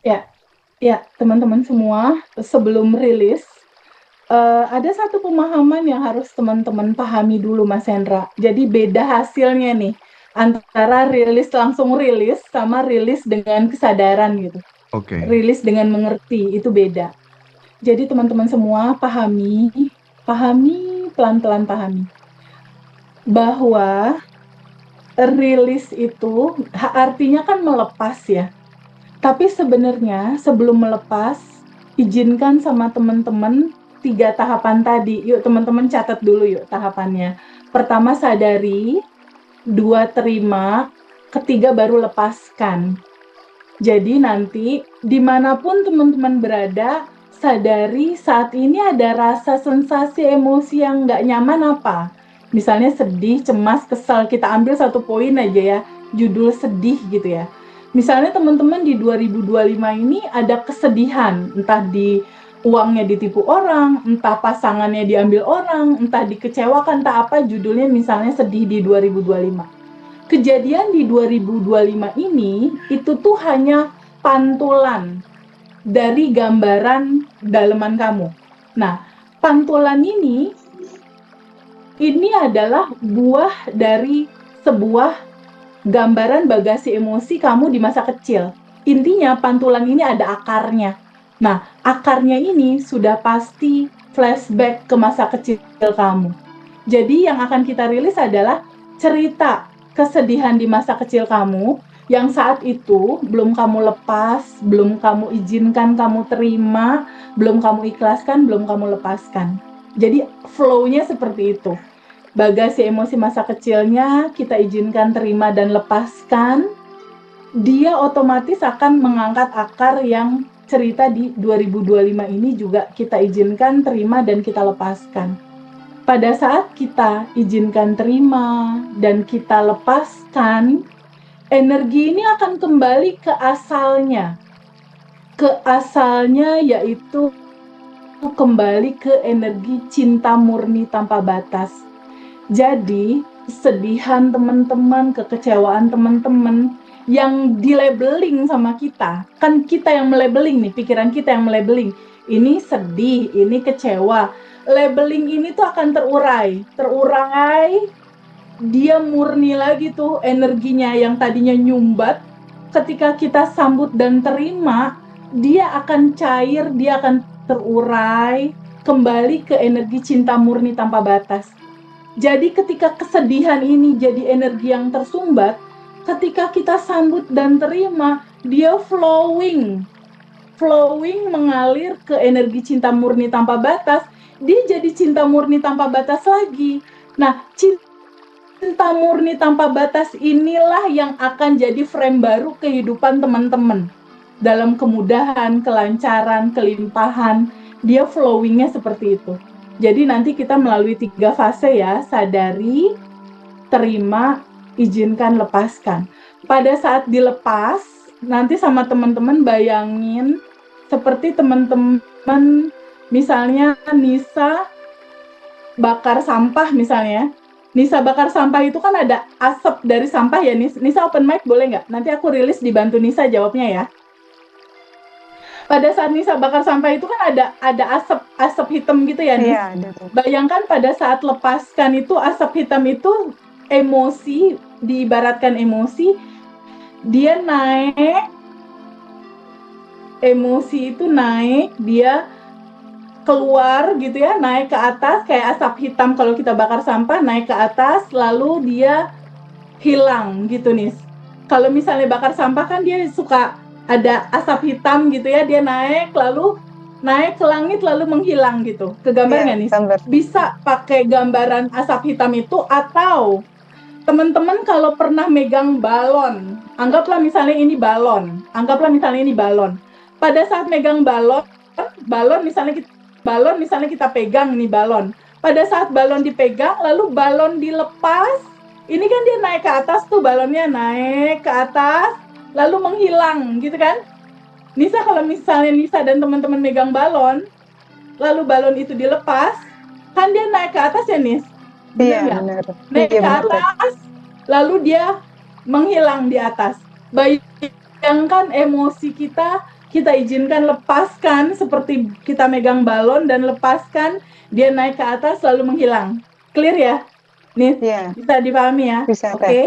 Ya, ya, teman-teman semua, sebelum rilis, ada satu pemahaman yang harus teman-teman pahami dulu, Mas Hendra. Jadi beda hasilnya nih, antara rilis langsung rilis sama rilis dengan kesadaran gitu. Oke. Rilis dengan mengerti, itu beda. Jadi teman-teman semua pahami, pahami, pelan-pelan pahami, bahwa rilis itu artinya kan melepas ya. Tapi sebenarnya sebelum melepas, izinkan sama teman-teman 3 tahapan tadi. Yuk teman-teman catat dulu yuk tahapannya. Pertama sadari, 2 terima, ketiga baru lepaskan. Jadi nanti dimanapun teman-teman berada, sadari saat ini ada rasa sensasi emosi yang nggak nyaman apa. Misalnya sedih, cemas, kesal. Kita ambil satu poin aja ya, judul sedih gitu ya. Misalnya teman-teman di 2025 ini ada kesedihan, entah di uangnya ditipu orang, entah pasangannya diambil orang, entah dikecewakan, entah apa judulnya misalnya sedih di 2025. Kejadian di 2025 ini itu tuh hanya pantulan dari gambaran daleman kamu. Nah, pantulan ini adalah buah dari sebuah gambaran bagasi emosi kamu di masa kecil. Intinya pantulan ini ada akarnya. Nah, akarnya ini sudah pasti flashback ke masa kecil kamu. Jadi yang akan kita rilis adalah cerita kesedihan di masa kecil kamu yang saat itu belum kamu lepas, belum kamu izinkan kamu terima, belum kamu ikhlaskan, belum kamu lepaskan. Jadi flow-nya seperti itu. Bagasi emosi masa kecilnya kita izinkan terima dan lepaskan, dia otomatis akan mengangkat akar yang cerita di 2025 ini juga kita izinkan terima dan kita lepaskan. Pada saat kita izinkan terima dan kita lepaskan, energi ini akan kembali ke asalnya. Ke asalnya yaitu kembali ke energi cinta murni tanpa batas. Jadi, kesedihan teman-teman, kekecewaan teman-teman yang di-labeling sama kita, kan kita yang melabeling nih, pikiran kita yang melabeling. Ini sedih, ini kecewa. Labeling ini tuh akan terurai, dia murni lagi tuh energinya yang tadinya nyumbat. Ketika kita sambut dan terima, dia akan cair, dia akan terurai, kembali ke energi cinta murni tanpa batas. Jadi ketika kesedihan ini jadi energi yang tersumbat, ketika kita sambut dan terima, dia flowing mengalir ke energi cinta murni tanpa batas, dia jadi cinta murni tanpa batas lagi. Nah, cinta murni tanpa batas inilah yang akan jadi frame baru kehidupan teman-teman. Dalam kemudahan, kelancaran, kelimpahan, dia flowingnya seperti itu. Jadi nanti kita melalui 3 fase ya, sadari, terima, izinkan, lepaskan. Pada saat dilepas, nanti sama teman-teman bayangin seperti teman-teman misalnya Nisa bakar sampah misalnya. Nisa bakar sampah itu kan ada asap dari sampah ya, Nisa open mic boleh nggak? Nanti aku rilis dibantu Nisa jawabnya ya. Pada saat Nisa bakar sampah itu kan ada asap hitam gitu ya, Nis. Iya, ada tuh. Bayangkan pada saat lepaskan itu asap hitam itu emosi, diibaratkan emosi, dia naik, emosi itu naik, dia keluar gitu ya, naik ke atas kayak asap hitam kalau kita bakar sampah, naik ke atas lalu dia hilang gitu nih. Kalau misalnya bakar sampah kan dia suka ada asap hitam gitu ya, dia naik lalu naik ke langit lalu menghilang gitu. Kegambar nggak Iya, nih? gambar. Bisa pakai gambaran asap hitam itu, atau teman-teman kalau pernah megang balon, anggaplah misalnya ini balon, pada saat megang balon misalnya kita pegang nih balon, pada saat balon dipegang lalu balon dilepas, ini kan dia naik ke atas tuh, balonnya naik ke atas lalu menghilang gitu kan. Nisa, kalau misalnya Nisa dan teman-teman megang balon lalu balon itu dilepas, kan dia naik ke atas ya, Nis? Bener Iya, nggak? benar. Naik Iya, ke benar, Kak. atas lalu dia menghilang di atas. Bayangkan emosi kita kita izinkan, lepaskan seperti kita megang balon dan lepaskan, dia naik ke atas lalu menghilang. Clear ya? Nih, Iya, bisa dipahami ya? bisa Teh. Oke.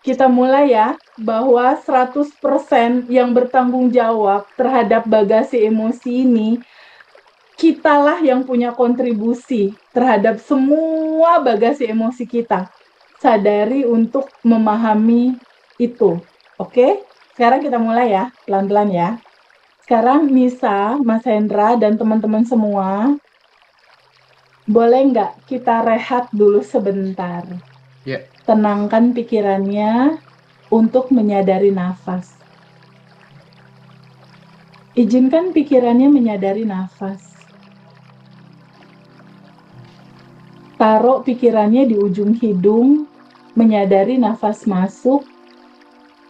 Kita mulai ya, bahwa 100% yang bertanggung jawab terhadap bagasi emosi ini, kitalah yang punya kontribusi terhadap semua bagasi emosi kita. Sadari untuk memahami itu. Oke? Sekarang kita mulai ya, pelan-pelan ya. Sekarang Nisa, Mas Hendra, dan teman-teman semua, boleh nggak kita rehat dulu sebentar? Ya. Tenangkan pikirannya untuk menyadari nafas. Izinkan pikirannya menyadari nafas. Taruh pikirannya di ujung hidung, menyadari nafas masuk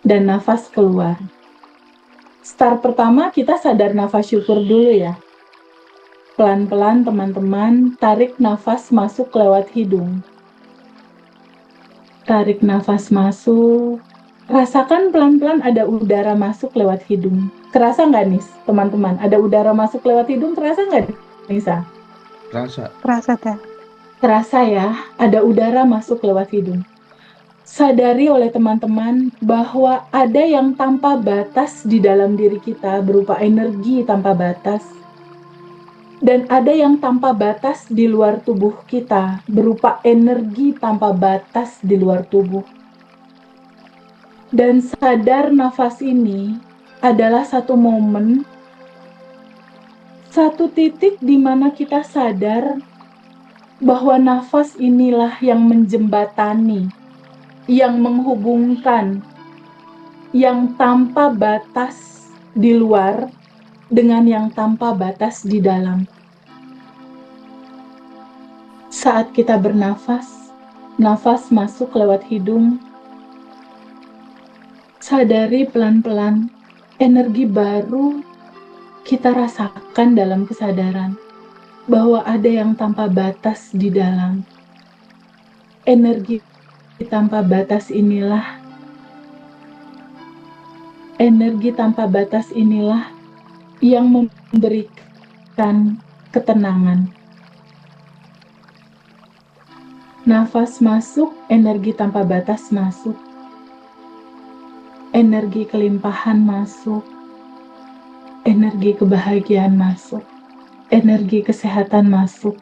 dan nafas keluar. Start pertama kita sadar nafas syukur dulu ya. Pelan-pelan teman-teman, tarik nafas masuk lewat hidung. Tarik nafas masuk. Rasakan pelan-pelan ada udara masuk lewat hidung. Kerasa nggak nih teman-teman? Ada udara masuk lewat hidung, kerasa nggak Nisa? Kerasa Teh. Kerasa ya, ada udara masuk lewat hidung. Sadari oleh teman-teman bahwa ada yang tanpa batas di dalam diri kita berupa energi tanpa batas. Dan ada yang tanpa batas di luar tubuh kita berupa energi tanpa batas di luar tubuh. Dan sadar nafas ini adalah satu momen, satu titik di mana kita sadar bahwa nafas inilah yang menjembatani, yang menghubungkan, yang tanpa batas di luar dengan yang tanpa batas di dalam. Saat kita bernafas, nafas masuk lewat hidung, sadari pelan-pelan energi baru kita rasakan dalam kesadaran bahwa ada yang tanpa batas di dalam. Energi tanpa batas inilah yang memberikan ketenangan. Nafas masuk, energi tanpa batas masuk. Energi kelimpahan masuk. Energi kebahagiaan masuk. Energi kesehatan masuk.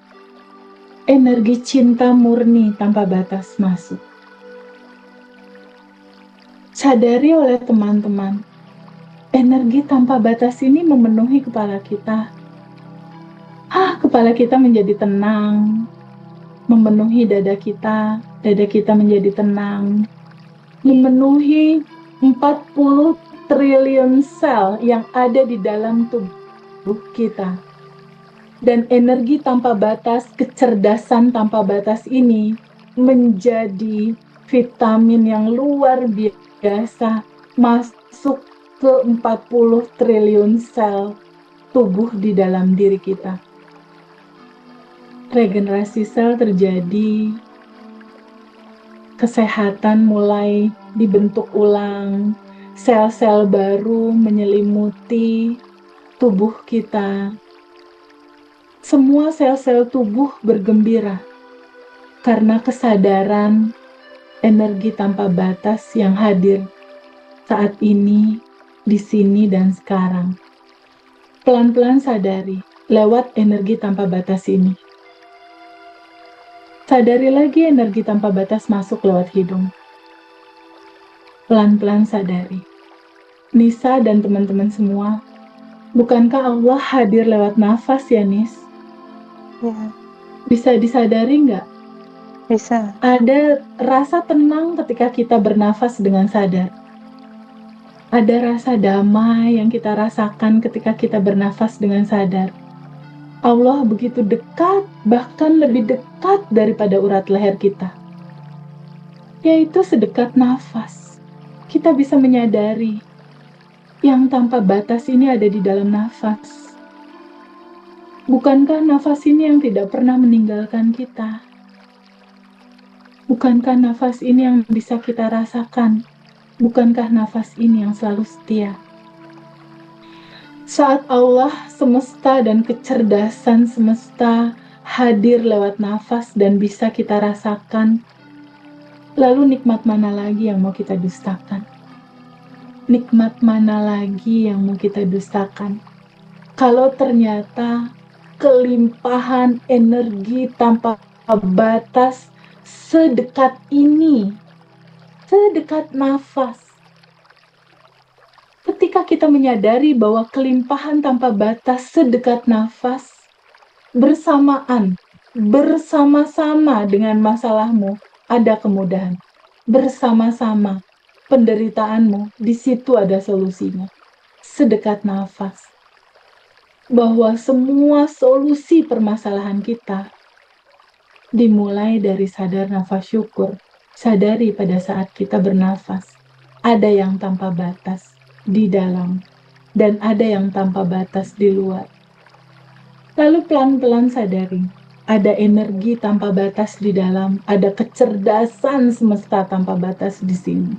Energi cinta murni tanpa batas masuk. Sadari oleh teman-teman, energi tanpa batas ini memenuhi kepala kita. Kepala kita menjadi tenang, memenuhi dada kita menjadi tenang, memenuhi 40 triliun sel yang ada di dalam tubuh kita. Dan energi tanpa batas, kecerdasan tanpa batas ini menjadi vitamin yang luar biasa masuk ke 40 triliun sel tubuh di dalam diri kita. Regenerasi sel terjadi, kesehatan mulai dibentuk ulang, sel-sel baru menyelimuti tubuh kita. Semua sel-sel tubuh bergembira karena kesadaran energi tanpa batas yang hadir saat ini, di sini dan sekarang. Pelan-pelan sadari lewat energi tanpa batas ini. Sadari lagi energi tanpa batas masuk lewat hidung. Pelan-pelan sadari. Nisa dan teman-teman semua, bukankah Allah hadir lewat nafas ya Nis? Ya, Bisa disadari nggak? bisa. Ada rasa tenang ketika kita bernafas dengan sadar. Ada rasa damai yang kita rasakan ketika kita bernafas dengan sadar. Allah begitu dekat, bahkan lebih dekat daripada urat leher kita. Yaitu sedekat nafas. Kita bisa menyadari yang tanpa batas ini ada di dalam nafas. Bukankah nafas ini yang tidak pernah meninggalkan kita? Bukankah nafas ini yang bisa kita rasakan? Bukankah nafas ini yang selalu setia? Saat Allah semesta dan kecerdasan semesta hadir lewat nafas dan bisa kita rasakan, lalu nikmat mana lagi yang mau kita dustakan? Nikmat mana lagi yang mau kita dustakan? Kalau ternyata kelimpahan energi tanpa batas sedekat ini, sedekat nafas. Ketika kita menyadari bahwa kelimpahan tanpa batas sedekat nafas, bersamaan, bersama-sama dengan masalahmu, ada kemudahan. Bersama-sama, penderitaanmu, di situ ada solusinya. Sedekat nafas. Bahwa semua solusi permasalahan kita dimulai dari sadar nafas syukur. Sadari pada saat kita bernafas, ada yang tanpa batas di dalam, dan ada yang tanpa batas di luar. Lalu pelan-pelan sadari, ada energi tanpa batas di dalam, ada kecerdasan semesta tanpa batas di sini.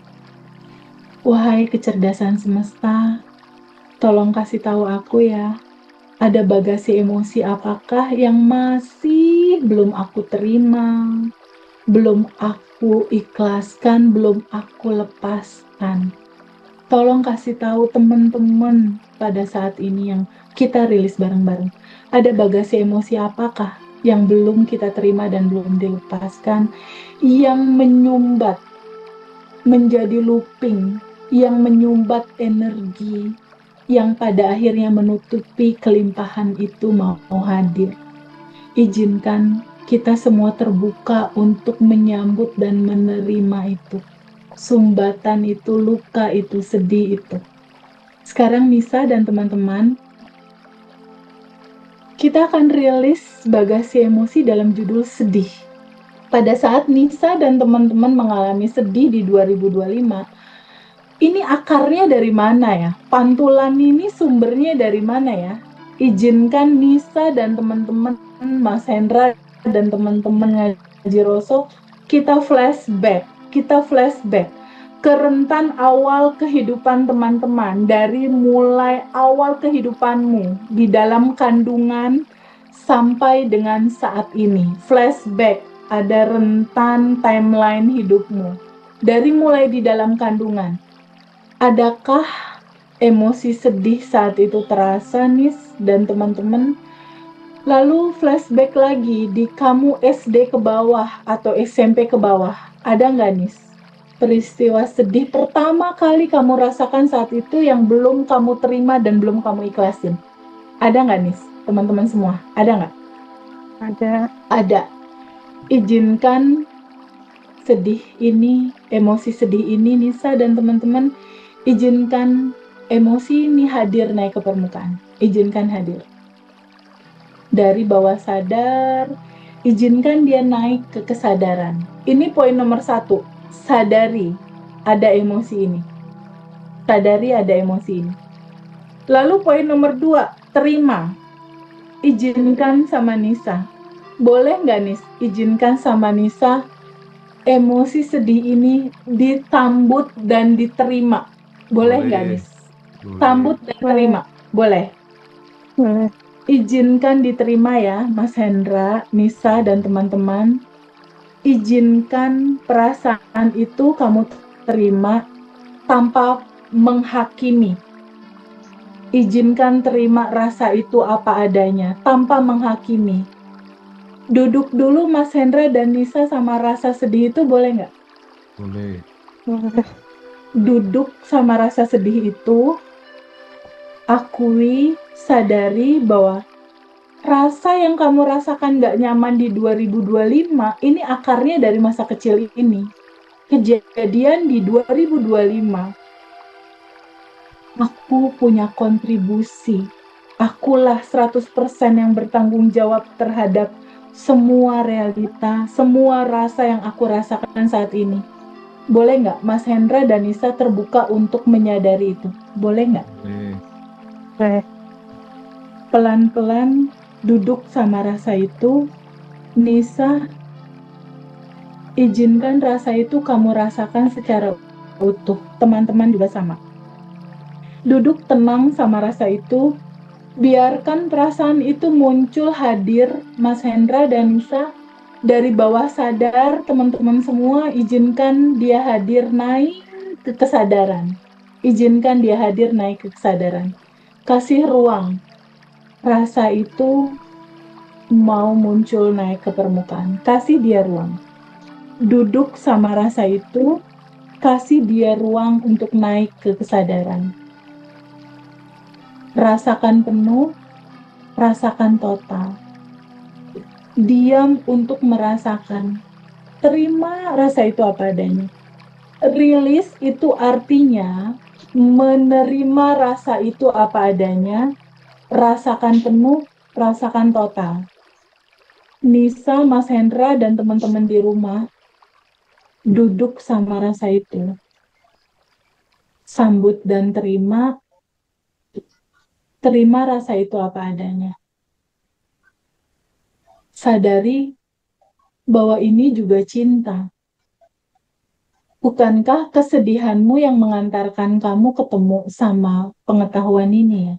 Wahai kecerdasan semesta, tolong kasih tahu aku ya, ada bagasi emosi apakah yang masih belum aku terima, belum aku ikhlaskan, belum aku lepaskan. Tolong kasih tahu teman-teman pada saat ini yang kita rilis bareng-bareng. Ada bagasi emosi apakah yang belum kita terima dan belum dilepaskan, yang menyumbat, menjadi looping, yang menyumbat energi, yang pada akhirnya menutupi kelimpahan itu mau hadir. Izinkan kita semua terbuka untuk menyambut dan menerima itu. Sumbatan itu, luka itu, sedih itu. Sekarang Nisa dan teman-teman, kita akan rilis bagasi emosi dalam judul sedih. Pada saat Nisa dan teman-teman mengalami sedih di 2025, ini akarnya dari mana ya? Pantulan ini sumbernya dari mana ya? Izinkan Nisa dan teman-teman, Mas Hendra dan teman-teman Ngaji Roso, kita flashback ke rentan awal kehidupan teman-teman, dari mulai awal kehidupanmu di dalam kandungan sampai dengan saat ini. Flashback, ada rentan timeline hidupmu dari mulai di dalam kandungan. Adakah emosi sedih saat itu terasa, Nis dan teman-teman? Lalu flashback lagi di kamu SD ke bawah atau SMP ke bawah. Ada nggak, Nis? Peristiwa sedih pertama kali kamu rasakan saat itu yang belum kamu terima dan belum kamu ikhlasin. Ada nggak, Nis? Teman-teman semua, ada nggak? Ada. Ada. Izinkan sedih ini, emosi sedih ini, Nisa dan teman-teman, izinkan emosi ini hadir naik ke permukaan. Izinkan hadir. Dari bawah sadar, izinkan dia naik ke kesadaran. Ini poin nomor 1. Sadari ada emosi ini. Sadari ada emosi ini. Lalu poin nomor 2, terima. Izinkan sama Nisa. Boleh nggak, Nis? Izinkan sama Nisa emosi sedih ini ditambut dan diterima. Boleh nggak, Nis? Tambut dan terima. Boleh? Boleh. Izinkan diterima ya, Mas Hendra, Nisa, dan teman-teman. Izinkan perasaan itu kamu terima tanpa menghakimi. Izinkan terima rasa itu apa adanya, tanpa menghakimi. Duduk dulu Mas Hendra dan Nisa sama rasa sedih itu, boleh nggak? Boleh. Boleh. Duduk sama rasa sedih itu, akui, sadari bahwa rasa yang kamu rasakan gak nyaman di 2025, ini akarnya dari masa kecil ini. Kejadian di 2025. Aku punya kontribusi. Akulah 100% yang bertanggung jawab terhadap semua realita, semua rasa yang aku rasakan saat ini. Boleh nggak Mas Hendra dan Nisa terbuka untuk menyadari itu? Boleh nggak? Boleh. Pelan-pelan duduk sama rasa itu. Nisa, izinkan rasa itu kamu rasakan secara utuh. Teman-teman juga sama. Duduk tenang sama rasa itu, biarkan perasaan itu muncul hadir, Mas Hendra dan Nisa. Dari bawah sadar, teman-teman semua izinkan dia hadir naik ke kesadaran. Izinkan dia hadir naik ke kesadaran. Kasih ruang. Rasa itu mau muncul naik ke permukaan. Kasih dia ruang. Duduk sama rasa itu, kasih dia ruang untuk naik ke kesadaran. Rasakan penuh, rasakan total. Diam untuk merasakan. Terima rasa itu apa adanya. Rilis itu artinya menerima rasa itu apa adanya, rasakan penuh, rasakan total. Nisa, Mas Hendra, dan teman-teman di rumah duduk sama rasa itu. Sambut dan terima rasa itu apa adanya. Sadari bahwa ini juga cinta. Bukankah kesedihanmu yang mengantarkan kamu ketemu sama pengetahuan ini ya?